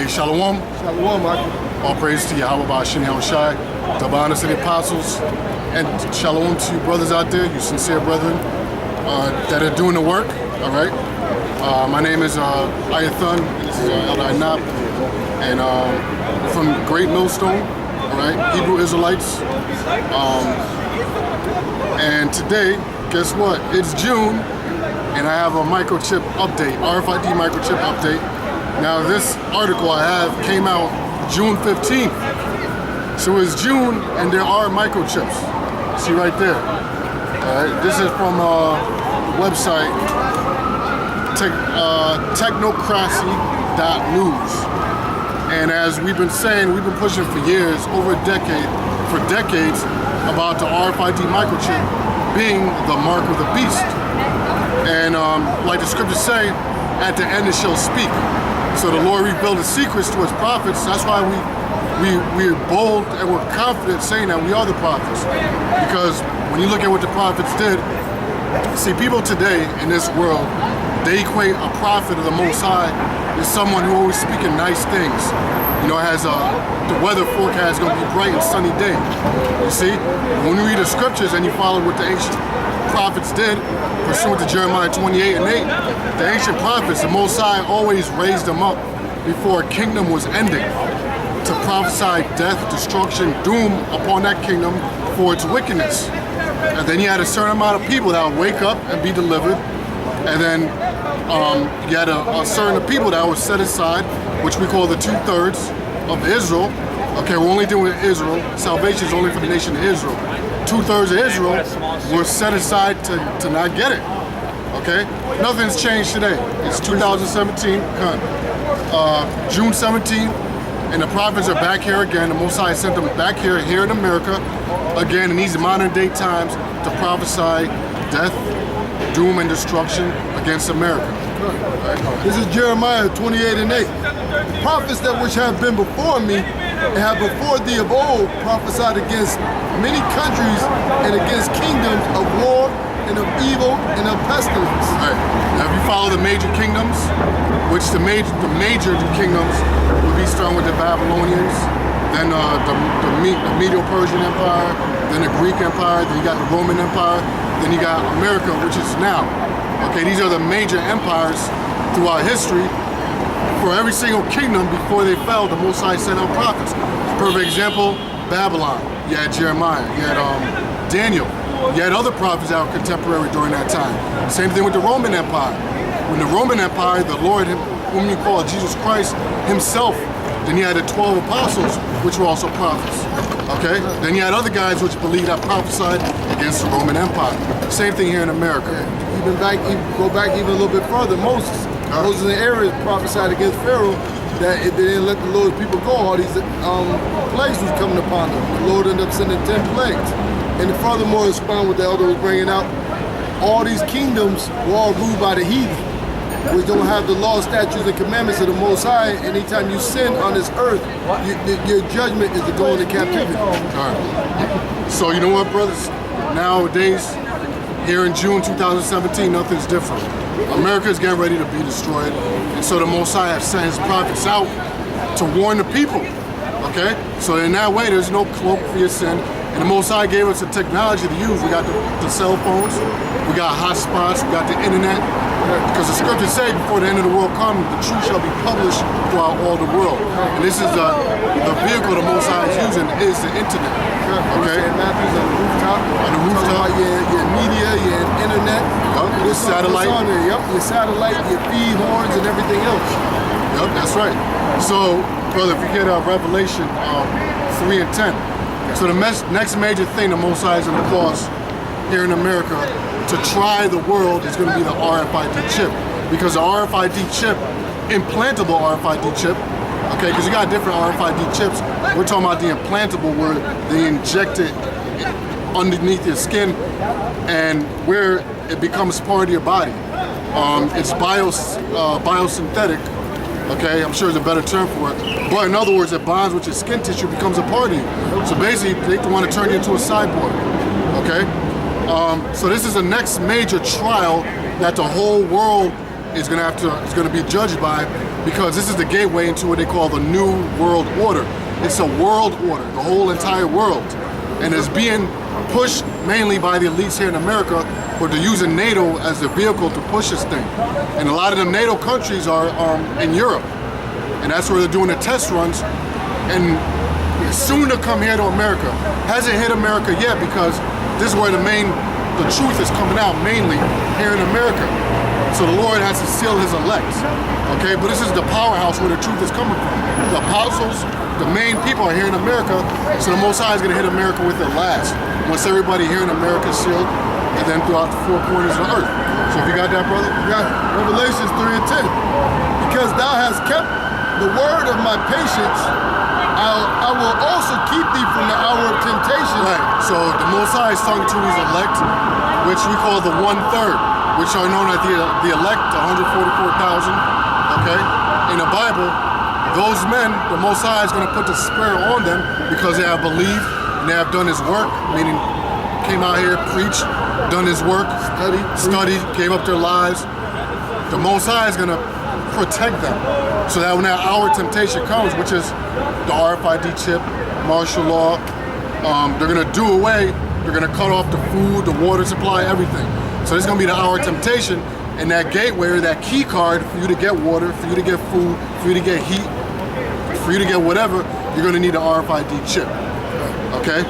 Hey, Shalom. Shalom, Michael. All praise to Yahweh Ba'ashem Yahushai, to honor to the apostles, and Shalom to you brothers out there, you sincere brethren that are doing the work, all right? My name is Ayathan, this is Elder Ainab, and we're from Great Millstone, all right, Hebrew Israelites. And today, guess what? It's June, and I have a microchip update, RFID microchip update. Now this article I have came out June 15th. So it's June and there are microchips. See right there. Alright, this is from a website, technocracy.news. And as we've been saying, we've been pushing for years, over a decade, for decades, about the RFID microchip being the mark of the beast. And like the scriptures say, at the end it shall speak. So the Lord revealed the secrets to his prophets. That's why we're bold and we're confident saying that we are the prophets. Because when you look at what the prophets did, see, people today in this world, they equate a prophet of the Most High as someone who always speaking nice things. You know, has the weather forecast is going to be a bright and sunny day. You see, when you read the scriptures and you follow what the ancient prophets did, pursuant to Jeremiah 28 and 8, the ancient prophets, the Most High always raised them up before a kingdom was ending to prophesy death, destruction, doom upon that kingdom for its wickedness. And then you had a certain amount of people that would wake up and be delivered. And then you had a certain people that were set aside, which we call the 2/3 of Israel. Okay, we're only doing Israel. Salvation is only for the nation of Israel. 2/3 of Israel were set aside to not get it. Okay? Nothing's changed today. It's 2017, June 17th, and the prophets are back here again. The Most High sent them back here in America, again in these modern day times to prophesy death, doom, and destruction against America. Right. This is Jeremiah 28 and 8. The prophets that which have been before me and have before thee of old prophesied against many countries and against kingdoms of war and of evil and of pestilence. Right. Now if you follow the major kingdoms, which the major kingdoms would be starting with the Babylonians, then the Medo-Persian Empire, then the Greek Empire, then you got the Roman Empire, then you got America, which is now. Okay, these are the major empires throughout history. For every single kingdom before they fell, the Most High sent out prophets. Perfect example, Babylon. You had Jeremiah, you had Daniel. You had other prophets that were contemporary during that time. Same thing with the Roman Empire. When the Roman Empire, the Lord, whom you call Jesus Christ himself, then you had the 12 apostles, which were also prophets. Okay? Then you had other guys which believed that prophesied against the Roman Empire. Same thing here in America. Go back even a little bit further. Moses and Aaron prophesied against Pharaoh that if they didn't let the Lord's people go, all these plagues was coming upon them. The Lord ended up sending 10 plagues. And furthermore, expound what the elder was bringing out, all these kingdoms were all ruled by the heathen, which don't have the law, statutes, and commandments of the Most High. Anytime you sin on this earth, your judgment is to go into captivity. All right. So you know what, brothers? Nowadays, here in June 2017, nothing's different. America is getting ready to be destroyed, and so the Most High has sent his prophets out to warn the people. Okay? So in that way, there's no cloak for your sin. And the Most High gave us the technology to use. We got the cell phones, we got hotspots, we got the internet. Because the scriptures say before the end of the world comes, the truth shall be published throughout all the world. And this is the vehicle the Most High is using is the internet. Okay? Matthews on the rooftop. On the rooftop. Your media, your internet. Your satellite. On there. Yep, your satellite, your feed horns, and everything else. Yep, that's right. So, brother, if you get Revelation 3 and 10. So the next major thing the Most High is going to cause here in America to try the world is going to be the RFID chip. Because the RFID chip, implantable RFID chip, okay, because you got different RFID chips. We're talking about the implantable where they inject it underneath your skin and where it becomes part of your body. It's biosynthetic. Okay, I'm sure there's a better term for it. But in other words, it bonds with your skin tissue, becomes a part of you. So basically, they want to turn you into a cyborg. Okay? So this is the next major trial that the whole world is going to be judged by, because this is the gateway into what they call the New World Order. It's a world order, the whole entire world, and it's being pushed mainly by the elites here in America, but they're using NATO as the vehicle to push this thing. And a lot of the NATO countries are in Europe, and that's where they're doing the test runs, and soon to come here to America. Hasn't hit America yet, because this is where the truth is coming out, mainly here in America. So the Lord has to seal his elect, okay? But this is the powerhouse where the truth is coming from. The apostles, the main people are here in America, so the Most High is gonna hit America with it last. Once everybody here in America is sealed, and then throughout the four corners of the earth. So if you got that, brother? Yeah, Revelations 3:10. Because thou hast kept the word of my patience, I will also keep thee from the hour of temptation. Right, so the Most High is talking to his elect, which we call the 1/3, which are known as the elect, 144,000, okay? In the Bible, those men, the Most High is gonna put the Spirit on them because they have believed and they have done his work, meaning came out here, preached, done his work, studied, gave up their lives. The Most High is gonna protect them, so that when that hour of temptation comes, which is the RFID chip, martial law, they're gonna do away, they're gonna cut off the food, the water supply, everything. So it's gonna be the hour of temptation, and that gateway, or that key card for you to get water, for you to get food, for you to get heat, for you to get whatever, you're gonna need an RFID chip, okay?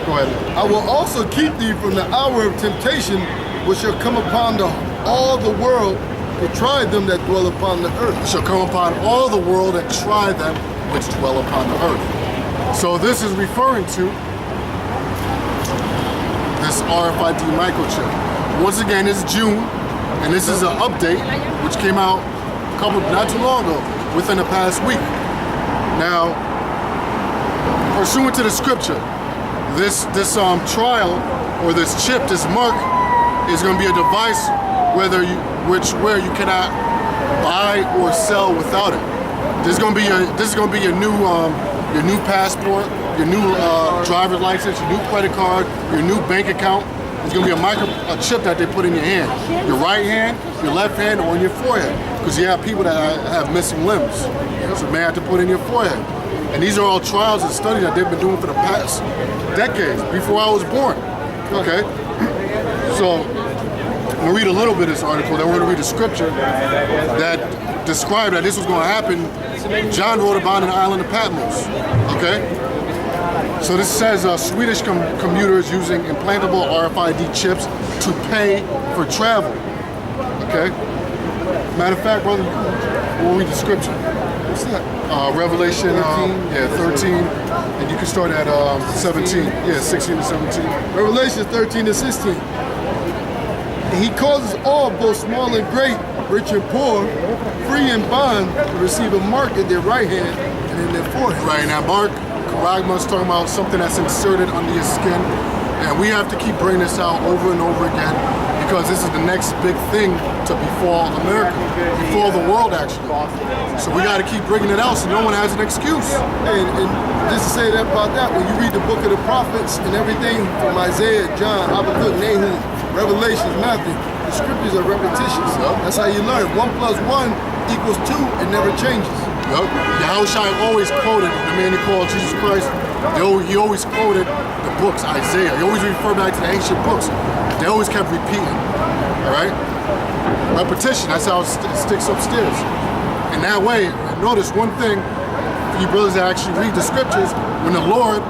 Go ahead. I will also keep thee from the hour of temptation, which shall come upon all the world to try them that dwell upon the earth. Shall come upon all the world and try them which dwell upon the earth. So this is referring to this RFID microchip. Once again, it's June, and this is an update which came out not too long ago, within the past week. Now, pursuant to the scripture, this trial, or this chip, this mark, is going to be a device where you cannot buy or sell without it. This is going to be your new passport, your new driver's license, your new credit card, your new bank account. It's going to be a chip that they put in your hand, your right hand, your left hand, or in your forehead, because you have people that have missing limbs, so they may have to put in your forehead. And these are all trials and studies that they've been doing for the past decades, before I was born. Okay, so we'll read a little bit of this article, then we're going to read the scripture that described that this was going to happen. John wrote about it in the island of Patmos. Okay, so this says Swedish commuters using implantable RFID chips to pay for travel. Okay, matter of fact, brother, we'll read the scripture. What's that? Revelation 13, and you can start at 17. Yeah, 16 to 17. Revelation 13 to 16. He causes all, both small and great, rich and poor, free and bond, to receive a mark in their right hand and in their forehead. Right, now mark, Karagma is talking about something that's inserted under your skin, and we have to keep bringing this out over and over again, because this is the next big thing to befall America, befall the world actually. So we got to keep bringing it out so no one has an excuse. And just to say that about that, when you read the book of the prophets and everything from Isaiah, John, Optical, Nahum, Revelations, Matthew, the scriptures are repetitious. Yep. That's how you learn. 1 + 1 = 2. It never changes. Yep. Yahushua always quoted the man he called Jesus Christ. He always quoted the books, Isaiah. He always referred back to the ancient books. They always kept repeating. All right? Repetition, that's how it sticks upstairs. And that way, notice one thing, for you brothers that actually read the scriptures, when the Lord,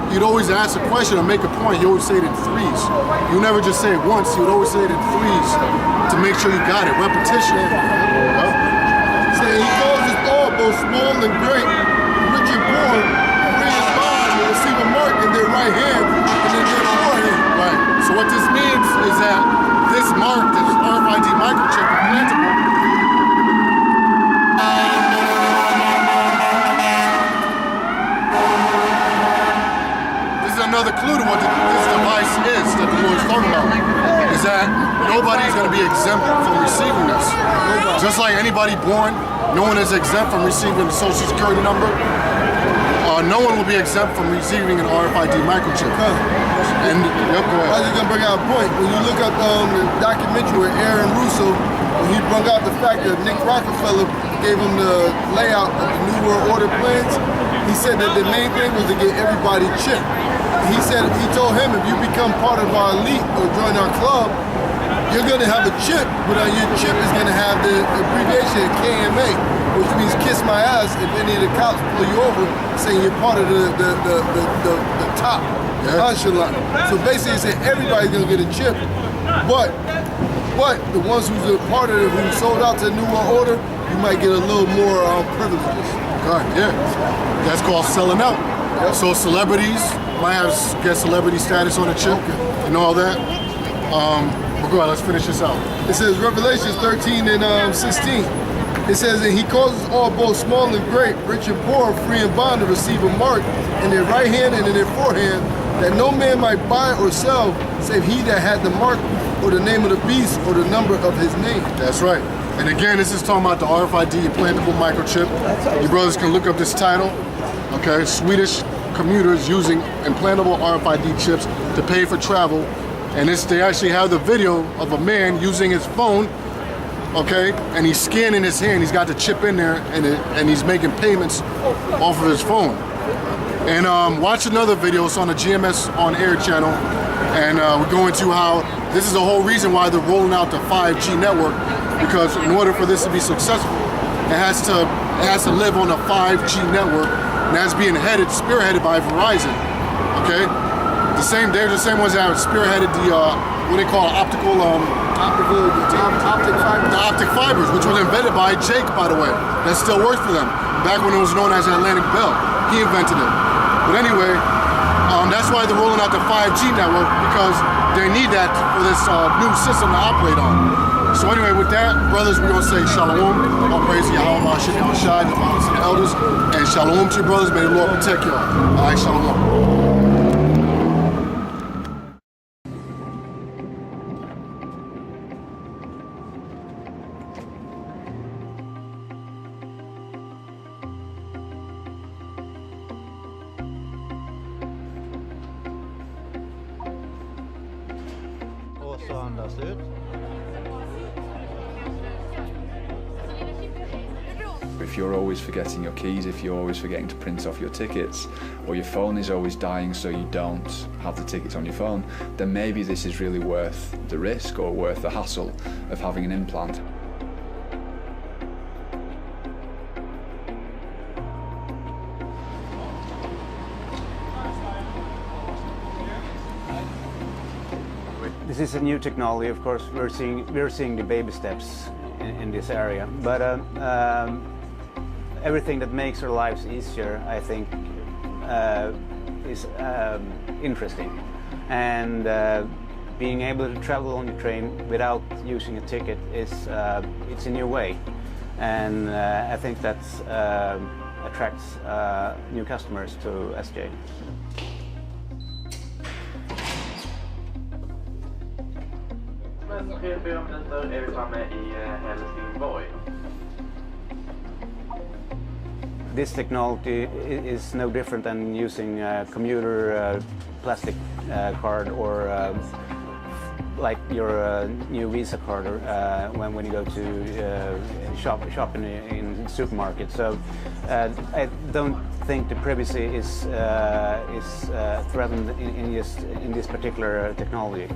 he'd always ask a question or make a point, he always say it in threes. You never just say it once, he would always say it in threes to make sure you got it. Repetition. Saying he causes all, both small and great, rich and poor, free and bond, to receive a mark in their right hand and in their forehead. Right. So what this means is that this mark, this RFID microchip, implantable, this is another clue to what this device is that the Lord's talking about. Is that nobody's going to be exempt from receiving this. Just like anybody born, no one is exempt from receiving the Social Security number. No one will be exempt from receiving an RFID microchip. And I was just gonna bring out a point. When you look up the documentary where Aaron Russo when he brought out the fact that Nick Rockefeller gave him the layout of the New World Order plans, he said that the main thing was to get everybody chipped. He told him, if you become part of our elite or join our club, you're going to have a chip, but on your chip is going to have the abbreviation KMA, which means kiss my ass if any of the cops pull you over saying you're part of the top echelon. So basically, he said everybody's going to get a chip, but the ones who's a part of it, who sold out to the New World Order, you might get a little more privileges. Right, yeah. That's called selling out. Yep. So celebrities might get celebrity status on the chip and all that. But go ahead, let's finish this out. It says Revelations 13 and 16. It says that he causes all, both small and great, rich and poor, free and bond, to receive a mark in their right hand and in their forehead, that no man might buy or sell save he that had the mark or the name of the beast or the number of his name. That's right. And again, this is talking about the RFID implantable microchip. You brothers can look up this title. Okay, Swedish commuters using implantable RFID chips to pay for travel. And they actually have the video of a man using his phone, okay, and he's scanning his hand. He's got the chip in there, and he's making payments off of his phone. And watch another video. It's on the GMS on Air channel, and we go into how this is the whole reason why they're rolling out the 5G network, because in order for this to be successful, it has to live on a 5G network, and that's being spearheaded by Verizon. Okay, they're the same ones that have spearheaded the what they call optical optic fibers, which was invented by Jake, by the way. That still works for them. Back when it was known as Atlantic Bell, he invented it. But anyway, that's why they're rolling out the 5G network, because they need that for this new system to operate on. So anyway, with that, brothers, we're gonna say shalom, all praise to Yahweh, Hashem, Yahushai, the fathers and the elders, and shalom to your brothers. May the Lord protect you all. All right, shalom. Så andas ut. If you're always forgetting your keys, if you're always forgetting to print off your tickets, or your phone is always dying so you don't have the tickets on your phone, then maybe this is really worth the risk or worth the hassle of having an implant. This is a new technology, of course. We're seeing the baby steps in this area, but everything that makes our lives easier, I think, is interesting. And being able to travel on the train without using a ticket it's a new way, and I think that attracts new customers to SJ. Hur minuter är vi framme i Helsingborg? This technology is no different than using a commuter plastic card or like your new Visa card when you go to shop in the supermarket. So I don't think the privacy is threatened in this particular technology.